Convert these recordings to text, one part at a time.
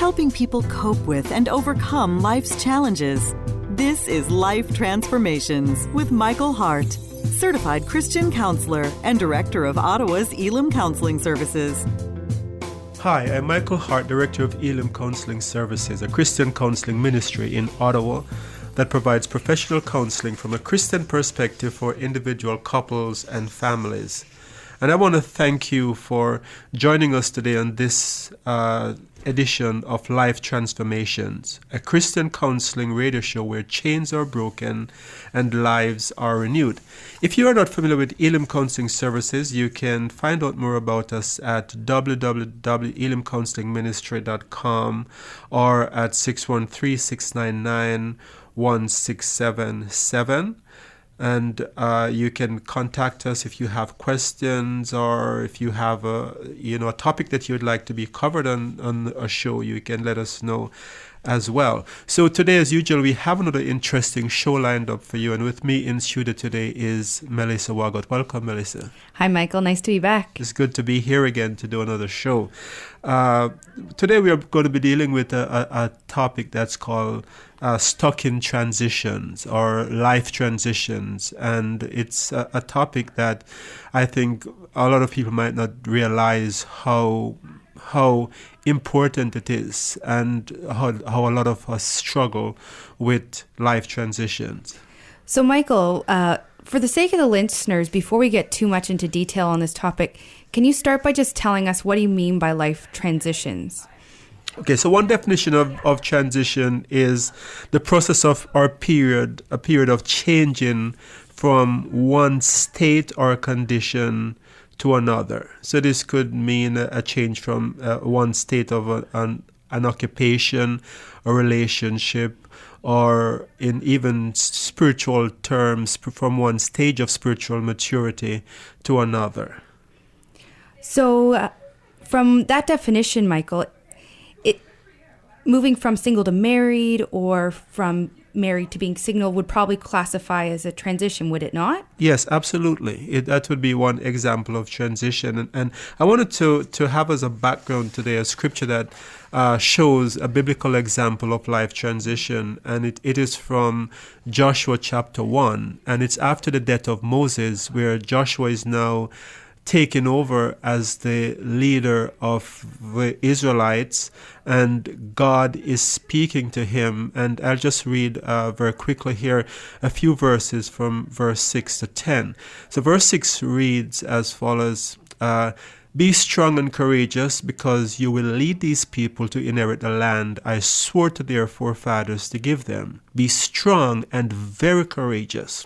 helping people cope with and overcome life's challenges. This is Life Transformations with Michael Hart, certified Christian counselor and director of Ottawa's Elim Counselling Services. Hi, I'm Michael Hart, director of Elim Counselling Services, a Christian counseling ministry in Ottawa that provides professional counseling from a Christian perspective for individual couples and families. And I want to thank you for joining us today on this edition of Life Transformations, a Christian counseling radio show where chains are broken and lives are renewed. If you are not familiar with Elim Counseling Services, you can find out more about us at www.elimcounselingministry.com or at 613-699-1677. And you can contact us if you have questions or if you have a topic that you would like to be covered on a show. You can let us know as well. So today, as usual, we have another interesting show lined up for you. And with me in studio today is Melissa Wagot. Welcome, Melissa. Hi, Michael. Nice to be back. It's good to be here again to do another show. Today we are going to be dealing with a topic that's called stuck in transitions or life transitions. And it's a topic that I think a lot of people might not realize how important it is and how a lot of us struggle with life transitions. So, Michael, for the sake of the listeners, before we get too much into detail on this topic, can you start by just telling us what do you mean by life transitions? Okay, so one definition of transition is the process of a period of changing from one state or condition to another. So this could mean a change from one state of an occupation, a relationship, or in even spiritual terms, from one stage of spiritual maturity to another. So from that definition, Michael, moving from single to married or from married to being single would probably classify as a transition, would it not? Yes, absolutely. That would be one example of transition. And I wanted to have as a background today a scripture that shows a biblical example of life transition. And it is from Joshua chapter 1. And it's after the death of Moses, where Joshua is now taken over as the leader of the Israelites, and God is speaking to him. And I'll just read very quickly here a few verses from verse 6 to 10. So verse 6 reads as follows, "Be strong and courageous, because you will lead these people to inherit the land I swore to their forefathers to give them. Be strong and very courageous.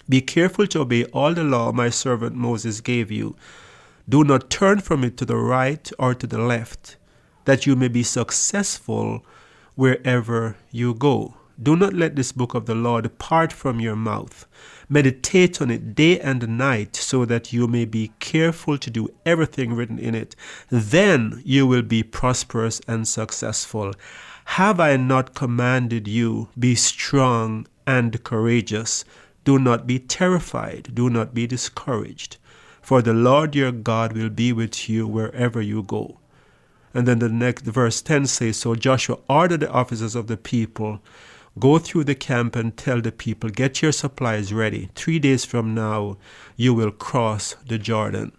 Be careful to obey all the law my servant Moses gave you. Do not turn from it to the right or to the left, that you may be successful wherever you go. Do not let this book of the law depart from your mouth. Meditate on it day and night, so that you may be careful to do everything written in it. Then you will be prosperous and successful. Have I not commanded you? Be strong and courageous. Do not be terrified. Do not be discouraged. For the Lord your God will be with you wherever you go." And then the next verse 10 says, "So Joshua ordered the officers of the people, go through the camp and tell the people, get your supplies ready. 3 days from now, you will cross the Jordan."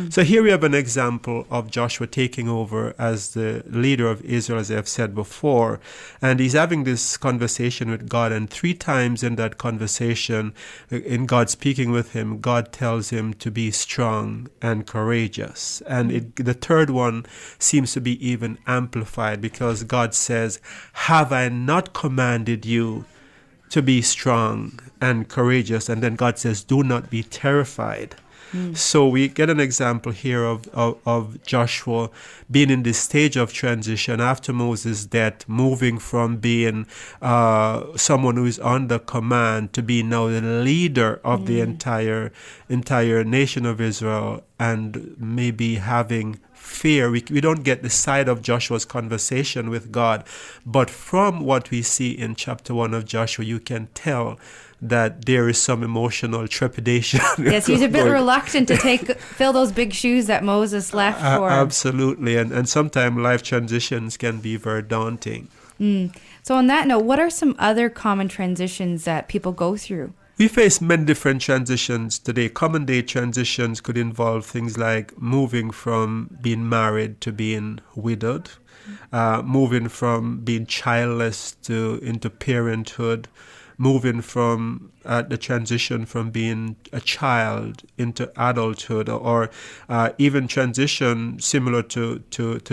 So here we have an example of Joshua taking over as the leader of Israel, as I have said before. And he's having this conversation with God. And 3 times in that conversation, in God speaking with him, God tells him to be strong and courageous. And the third one seems to be even amplified, because God says, "Have I not commanded you to be strong and courageous?" And then God says, "Do not be terrified." So we get an example here of Joshua being in this stage of transition after Moses' death, moving from being someone who is under command to being now the leader of the entire nation of Israel, and maybe having fear. We don't get the side of Joshua's conversation with God. But from what we see in chapter 1 of Joshua, you can tell that there is some emotional trepidation. Yes, he's a bit reluctant to fill those big shoes that Moses left for him. Absolutely. And sometimes life transitions can be very daunting. So on that note, what are some other common transitions that people go through? We face many different transitions today. Common day transitions could involve things like moving from being married to being widowed, moving from being childless into parenthood, moving from the transition from being a child into adulthood, or even transition similar to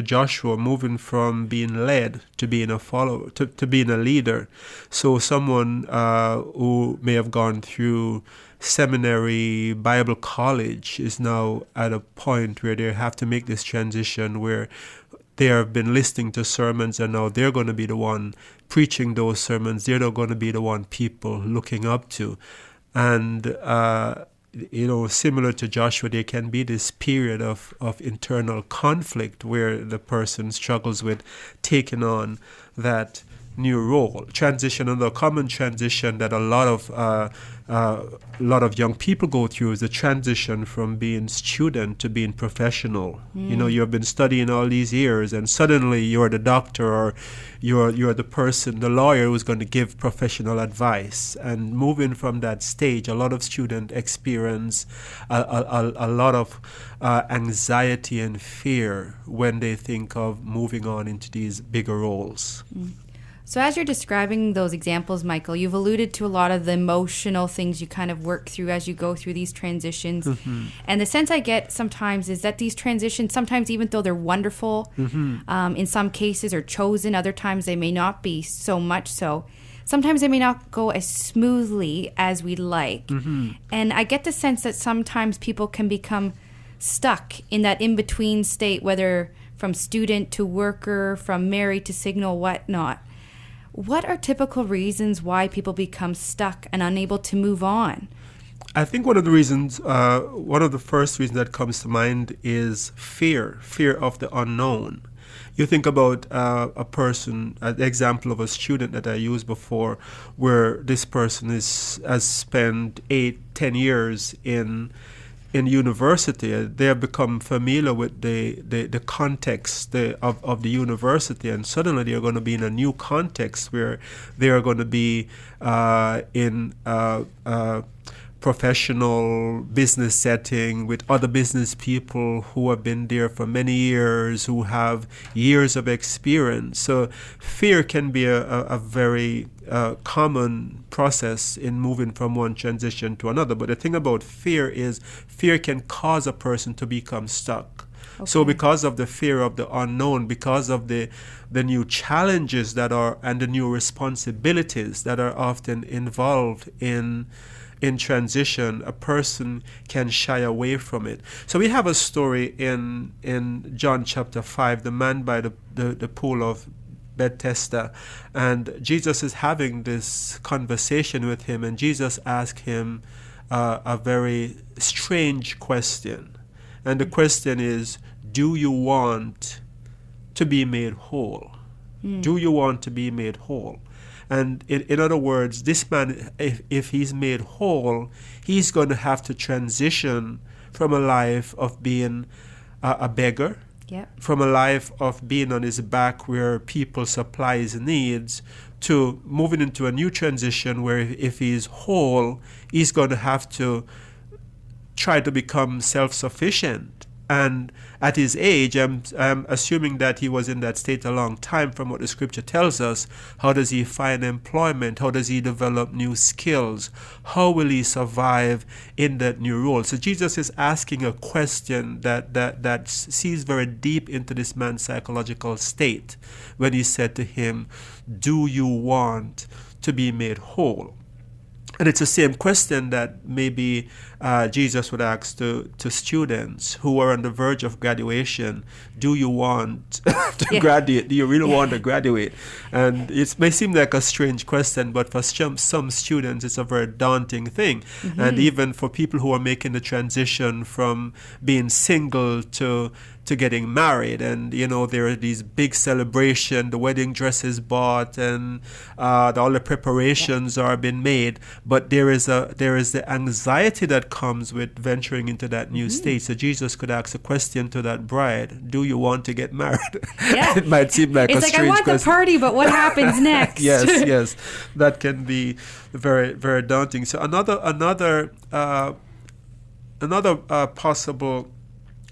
Joshua, moving from being led to being a follower, to being a leader. So someone who may have gone through seminary, Bible college, is now at a point where they have to make this transition where they have been listening to sermons and now they're going to be the one preaching those sermons. They're going to be the one people looking up to. And, similar to Joshua, there can be this period of internal conflict where the person struggles with taking on that new role. Transition, another common transition that a lot of young people go through is the transition from being student to being professional. You have been studying all these years and suddenly you're the doctor or you're the person, the lawyer who's going to give professional advice. And moving from that stage, a lot of students experience a lot of anxiety and fear when they think of moving on into these bigger roles. So as you're describing those examples, Michael, you've alluded to a lot of the emotional things you kind of work through as you go through these transitions. And the sense I get sometimes is that these transitions, sometimes even though they're wonderful, in some cases are chosen, other times they may not be so much so. Sometimes they may not go as smoothly as we'd like. And I get the sense that sometimes people can become stuck in that in-between state, whether from student to worker, from married to single, whatnot. What are typical reasons why people become stuck and unable to move on? I think one of the first reasons that comes to mind is fear of the unknown. You think about a person, an example of a student that I used before, where this person has spent 8-10 years in university. They have become familiar with the context of the university, and suddenly they are going to be in a new context where they are going to be in professional business setting with other business people who have been there for many years, who have years of experience. So fear can be a very common process in moving from one transition to another. But the thing about fear is fear can cause a person to become stuck. Okay. So because of the fear of the unknown, because of the new challenges and the new responsibilities that are often involved in transition, a person can shy away from it. So we have a story in John chapter 5, the man by the pool of Bethesda, and Jesus is having this conversation with him, and Jesus asked him a very strange question. And the question is, do you want to be made whole? Do you want to be made whole? And in other words, this man, if he's made whole, he's going to have to transition from a life of being a beggar, from a life of being on his back where people supply his needs, to moving into a new transition where if he's whole, he's going to have to try to become self-sufficient. And at his age, I'm assuming that he was in that state a long time from what the scripture tells us. How does he find employment? How does he develop new skills? How will he survive in that new role? So Jesus is asking a question that sees very deep into this man's psychological state when he said to him, do you want to be made whole? And it's the same question that maybe Jesus would ask to students who are on the verge of graduation. Do you want to graduate? Do you really want to graduate? And it may seem like a strange question, but for some students, it's a very daunting thing. And even for people who are making the transition from being single to to getting married, and there are these big celebration, the wedding dress is bought, and all the preparations are being made, but there is the anxiety that comes with venturing into that new state. So Jesus could ask a question to that bride: do you want to get married? Yeah. It might seem like it's a like, strange I want question. the party, but what happens next? Yes, that can be very, very daunting. So another possible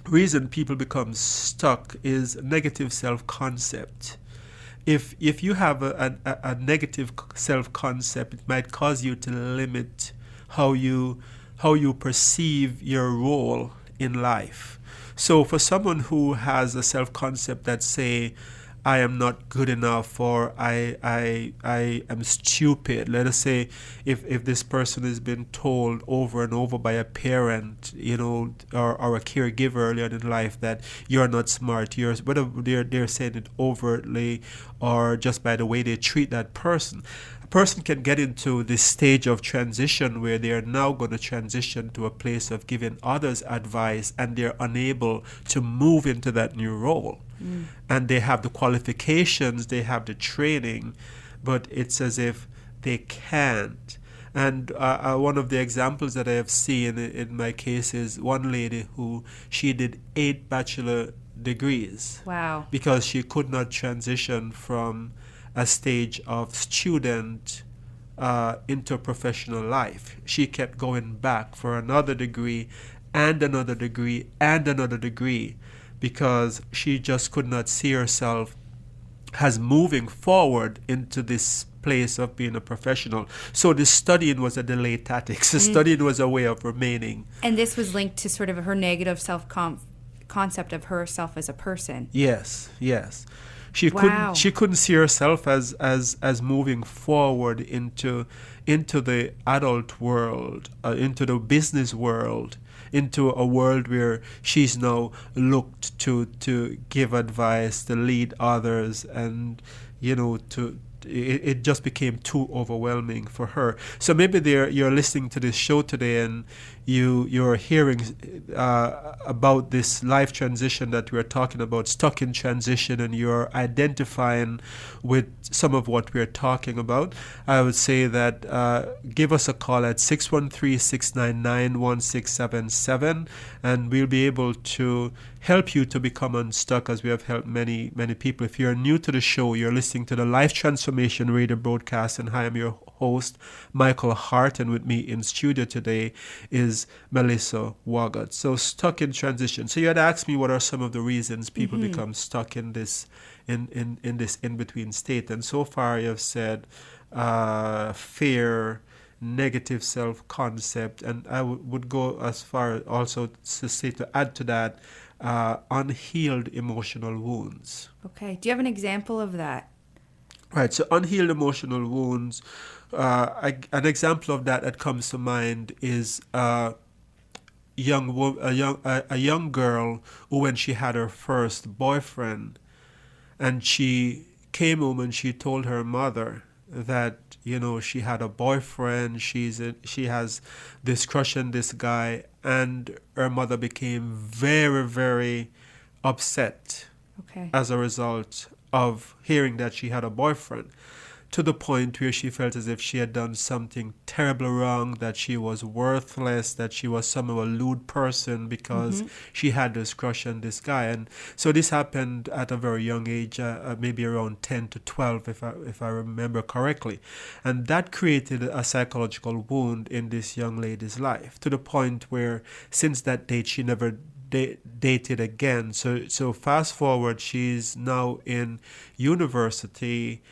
reason people become stuck is negative self-concept. If you have a negative self-concept, it might cause you to limit how you perceive your role in life. So for someone who has a self-concept that say, I am not good enough, or I am stupid. Let us say if this person has been told over and over by a parent, or a caregiver earlier in life that you're not smart, whether they're saying it overtly or just by the way they treat that person. A person can get into this stage of transition where they are now going to transition to a place of giving others advice, and they're unable to move into that new role. And they have the qualifications, they have the training, but it's as if they can't. And one of the examples that I have seen in my case is one lady who she did 8 bachelor degrees. Wow. Because she could not transition from a stage of student into professional life. She kept going back for another degree and another degree and another degree, because she just could not see herself as moving forward into this place of being a professional. So the studying was a delayed tactic. The studying was a way of remaining. And this was linked to sort of her negative self-concept of herself as a person. Yes. She Wow. couldn't see herself as moving forward into the adult world, into the business world, into a world where she's now looked to give advice, to lead others, and it just became too overwhelming for her. So maybe you're listening to this show today, and you're hearing about this life transition that we're talking about, stuck in transition, and you're identifying with some of what we're talking about. I would say that give us a call at 613-699-1677, and we'll be able to help you to become unstuck, as we have helped many people. If you're new to the show, you're listening to the Life Transformation Radio broadcast, and I am your host, Michael Hart, and with me in studio today is Melissa Wagat. So, stuck in transition. So you had asked me what are some of the reasons people become stuck in this in-between state, and so far you have said fear, negative self-concept, and I would go as far also to say, to add to that, unhealed emotional wounds. Okay. Do you have an example of that? Right. So unhealed emotional wounds. An example of that comes to mind is a young girl who, when she had her first boyfriend, and she came home and she told her mother that she had a boyfriend, she has this crush on this guy, and her mother became very, very upset as a result of hearing that she had a boyfriend, to the point where she felt as if she had done something terribly wrong, that she was worthless, that she was somehow a lewd person because she had this crush on this guy. And so this happened at a very young age, maybe around 10 to 12, if I remember correctly. And that created a psychological wound in this young lady's life, to the point where since that date she never dated again. So fast forward, she's now in university,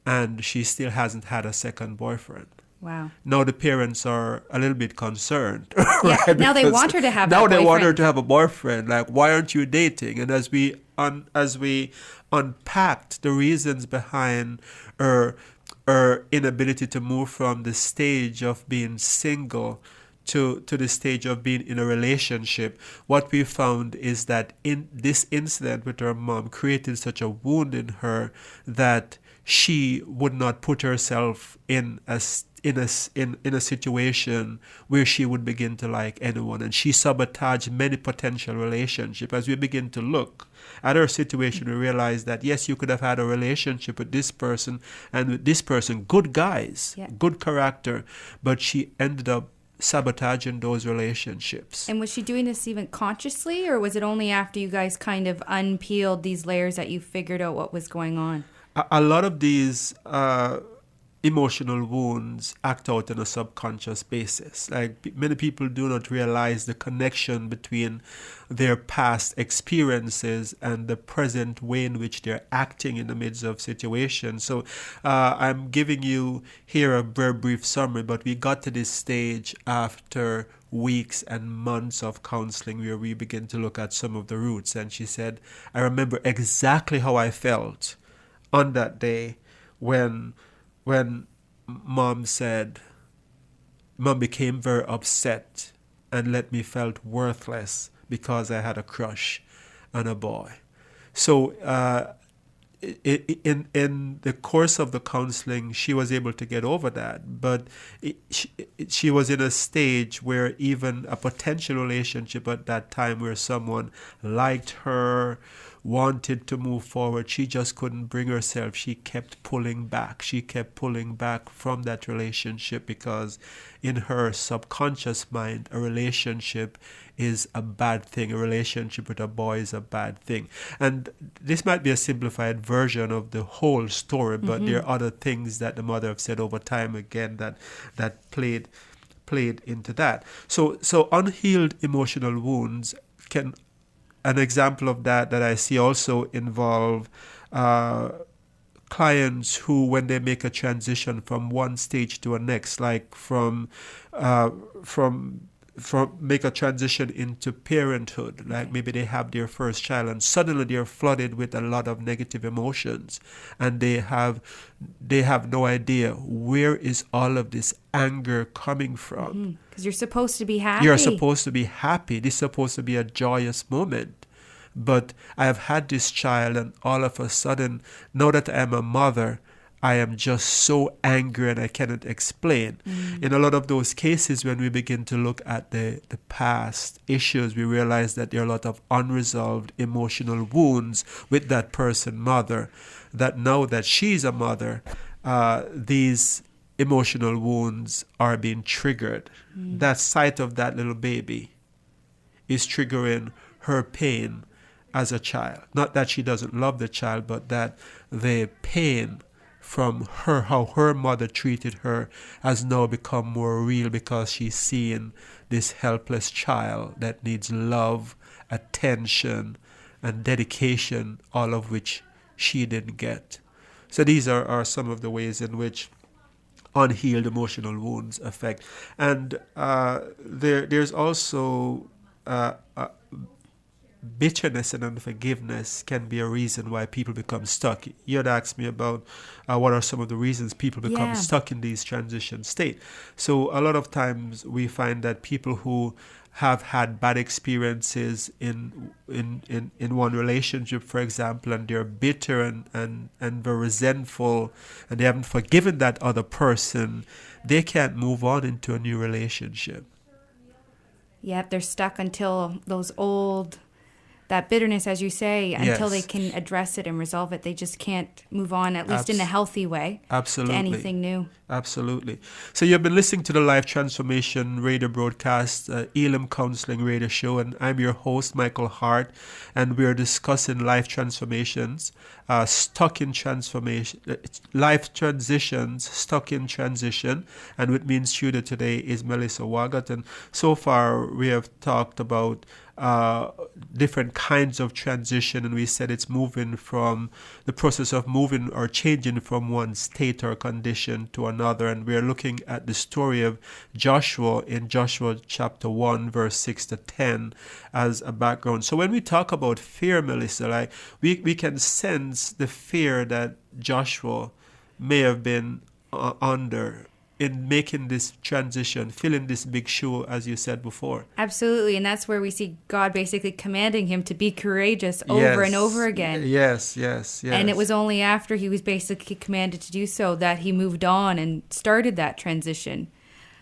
and she still hasn't had a second boyfriend. Wow. Now the parents are a little bit concerned. Yeah. Right? Now they want her to have now that they want her boyfriend. to have a boyfriend. Like, why aren't you dating? And as we unpacked the reasons behind her inability to move from the stage of being single to the stage of being in a relationship, what we found is that in this incident with her mom created such a wound in her that she would not put herself in in a situation where she would begin to like anyone, and she sabotaged many potential relationships. As we begin to look at her situation, we realize that yes, you could have had a relationship with this person and with this person, good guys, good character, but she ended up sabotaging those relationships. And was she doing this even consciously, or was it only after you guys kind of unpeeled these layers that you figured out what was going on? A lot of these emotional wounds act out on a subconscious basis. Like many people do not realize the connection between their past experiences and the present way in which they're acting in the midst of situations. So I'm giving you here a very brief summary, but we got to this stage after weeks and months of counseling where we begin to look at some of the roots. And she said, I remember exactly how I felt on that day when mom became very upset and let me felt worthless because I had a crush on a boy. So in the course of the counseling, she was able to get over that, but she was in a stage where even a potential relationship at that time where someone liked her, wanted to move forward, she just couldn't bring herself. She kept pulling back. She kept pulling back from that relationship because in her subconscious mind, a relationship is a bad thing. A relationship with a boy is a bad thing. And this might be a simplified version of the whole story, but there are other things that the mother have said over time again that played into that. So unhealed emotional wounds can, an example of that I see also involve clients who, when they make a transition from one stage to a next, like from make a transition into parenthood, like maybe they have their first child and suddenly they're flooded with a lot of negative emotions, and they have no idea where is all of this anger coming from. Because you're supposed to be happy. You're supposed to be happy. This is supposed to be a joyous moment. But I have had this child, and all of a sudden, now that I am a mother, I am just so angry and I cannot explain. In a lot of those cases, when we begin to look at the past issues, we realize that there are a lot of unresolved emotional wounds with that person, mother, that now that she's a mother, these emotional wounds are being triggered. That sight of that little baby is triggering her pain as a child. Not that she doesn't love the child, but that the pain from her, how her mother treated her, has now become more real because she's seeing this helpless child that needs love, attention, and dedication, all of which she didn't get. So these are some of the ways in which unhealed emotional wounds affect. And there's also bitterness and unforgiveness can be a reason why people become stuck. You had asked me about what are some of the reasons people become stuck in these transition state. So a lot of times we find that people who have had bad experiences in one relationship, for example, and they're bitter and very resentful, and they haven't forgiven that other person, they can't move on into a new relationship. Yep, they're stuck until that bitterness, as you say, until they can address it and resolve it. They just can't move on, at least in a healthy way, absolutely, to anything new. Absolutely. So you've been listening to the Life Transformation radio broadcast, Elam Counseling radio show, and I'm your host, Michael Hart, and we're discussing life transformations, stuck in transformation, life transitions, stuck in transition. And with me in studio today is Melissa Wagat, and so far we have talked about different kinds of transition, and we said it's moving from the process of moving or changing from one state or condition to another. And we're looking at the story of Joshua in Joshua chapter 1 verse 6 to 10 as a background. So when we talk about fear, Melissa, like we can sense the fear that Joshua may have been under in making this transition, filling this big shoe, as you said before. Absolutely. And that's where we see God basically commanding him to be courageous over and over again. Yes. And it was only after he was basically commanded to do so that he moved on and started that transition.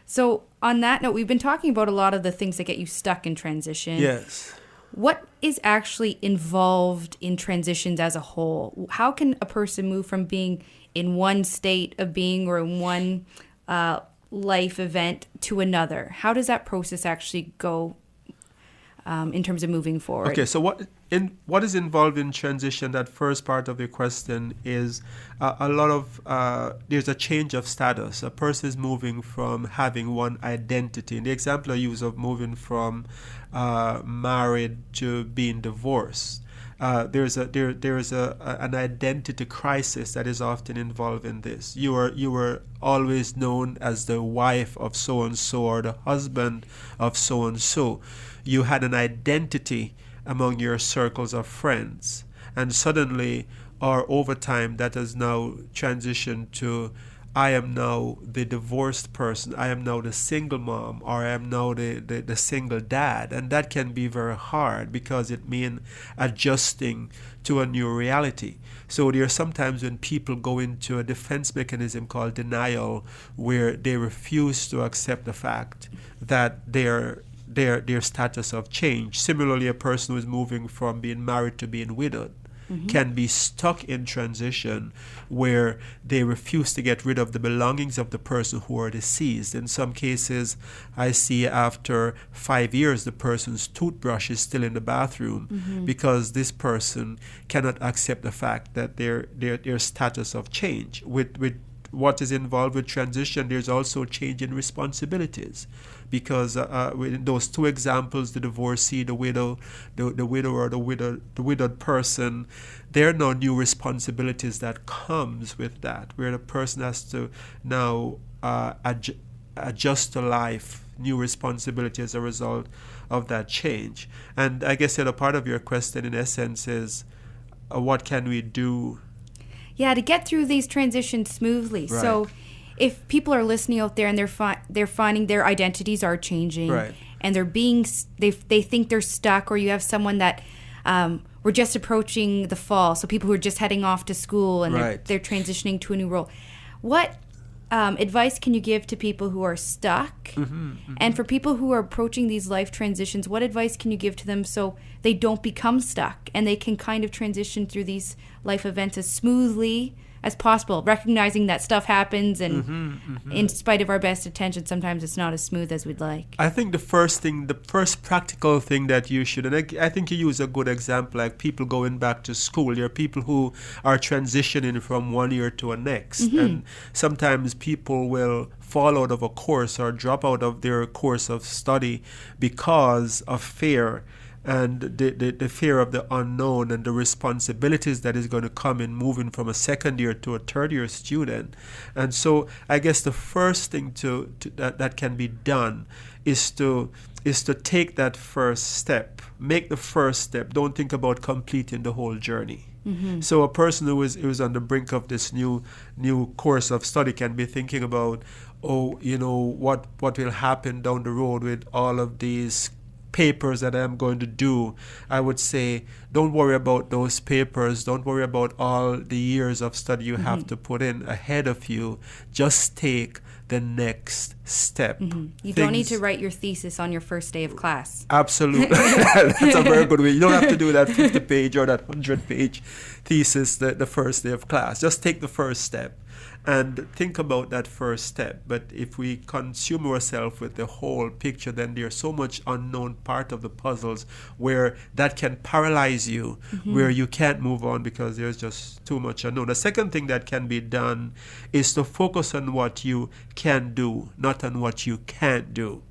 So on that note, we've been talking about a lot of the things that get you stuck in transition. Yes. What is actually involved in transitions as a whole? How can a person move from being in one state of being or in one life event to another? How does that process actually go in terms of moving forward? Okay, so what is involved in transition, that first part of your question, is a lot of, there's a change of status. A person is moving from having one identity. In the example I use of moving from married to being divorced, there is an identity crisis that is often involved in this. You were always known as the wife of so and so or the husband of so and so. You had an identity among your circles of friends, and suddenly or over time that has now transitioned to, I am now the divorced person, I am now the single mom, or I am now the single dad. And that can be very hard because it means adjusting to a new reality. So there are sometimes when people go into a defense mechanism called denial, where they refuse to accept the fact that their status have changed. Similarly, a person who is moving from being married to being widowed can be stuck in transition where they refuse to get rid of the belongings of the person who are deceased. In some cases, I see after 5 years, the person's toothbrush is still in the bathroom because this person cannot accept the fact that their status have changed. With what is involved with transition, there's also change in responsibilities. Because in those two examples, the divorcee, the widow, the widower, the widowed person, there are now new responsibilities that comes with that, where the person has to now adjust to life, new responsibility as a result of that change. And I guess the other part of your question, in essence, is what can we do? Yeah, to get through these transitions smoothly. Right. So if people are listening out there and they're finding their identities are changing, right, and they think they're stuck, or you have someone that we're just approaching the fall, so people who are just heading off to school and right, they're transitioning to a new role. What advice can you give to people who are stuck? And for people who are approaching these life transitions, what advice can you give to them so they don't become stuck and they can kind of transition through these life events as smoothly as possible, recognizing that stuff happens, and in spite of our best intention, sometimes it's not as smooth as we'd like? I think the first practical thing that you should, and I think you use a good example, like people going back to school. There are people who are transitioning from one year to the next, and sometimes people will fall out of a course or drop out of their course of study because of fear, and the fear of the unknown and the responsibilities that is going to come in moving from a second year to a third year student. And so I guess the first thing that can be done is to take that first step. Make the first step. Don't think about completing the whole journey. So a person who is on the brink of this new course of study can be thinking about, what will happen down the road with all of these papers that I'm going to do. I would say, don't worry about those papers. Don't worry about all the years of study you have to put in ahead of you. Just take the next step. You don't need to write your thesis on your first day of class. Absolutely. That's a very good way. You don't have to do that 50-page or that 100-page thesis the first day of class. Just take the first step and think about that first step. But if we consume ourselves with the whole picture, then there's so much unknown part of the puzzles where that can paralyze you, where you can't move on because there's just too much unknown. The second thing that can be done is to focus on what you can do, not on what you can't do.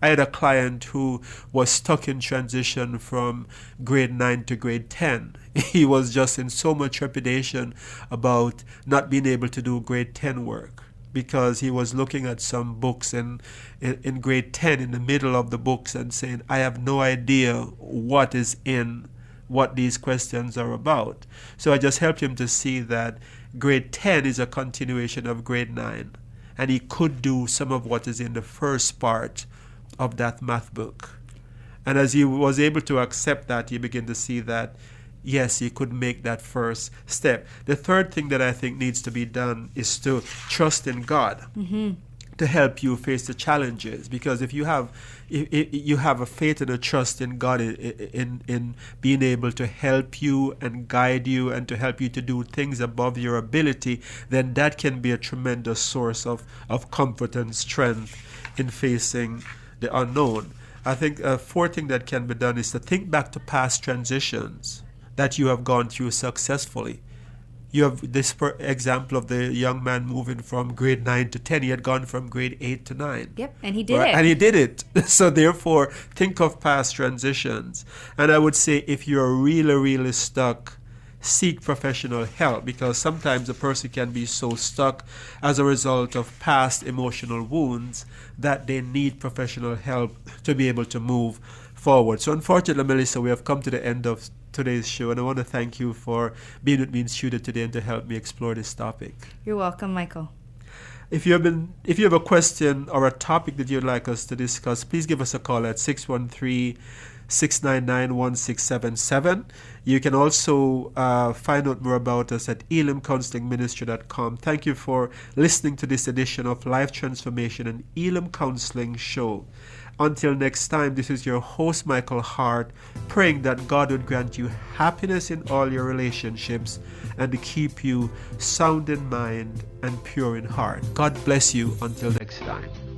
I had a client who was stuck in transition from grade 9 to grade 10. He was just in so much trepidation about not being able to do grade 10 work because he was looking at some books in grade 10 in the middle of the books and saying, I have no idea what is in what these questions are about. So I just helped him to see that grade 10 is a continuation of grade 9. and he could do some of what is in the first part of that math book. And as he was able to accept that, he began to see that, yes, he could make that first step. The third thing that I think needs to be done is to trust in God to help you face the challenges. Because if you have a faith and a trust in God in being able to help you and guide you and to help you to do things above your ability, then that can be a tremendous source of comfort and strength in facing the unknown. I think a fourth thing that can be done is to think back to past transitions that you have gone through successfully. You have this example of the young man moving from grade 9 to 10. He had gone from grade 8 to 9. Yep, and he did it. And he did it. So therefore, think of past transitions. And I would say if you're really, really stuck, seek professional help, because sometimes a person can be so stuck as a result of past emotional wounds that they need professional help to be able to move forward. So unfortunately, Melissa, we have come to the end of today's show, and I want to thank you for being with me in studio today and to help me explore this topic. You're welcome, Michael. If you have a question or a topic that you'd like us to discuss, please give us a call at 613-699-1677. You can also find out more about us at elimcounselingministry.com. Thank you for listening to this edition of Life Transformation and Elim Counseling Show. Until next time, this is your host, Michael Hart, praying that God would grant you happiness in all your relationships and to keep you sound in mind and pure in heart. God bless you until next time.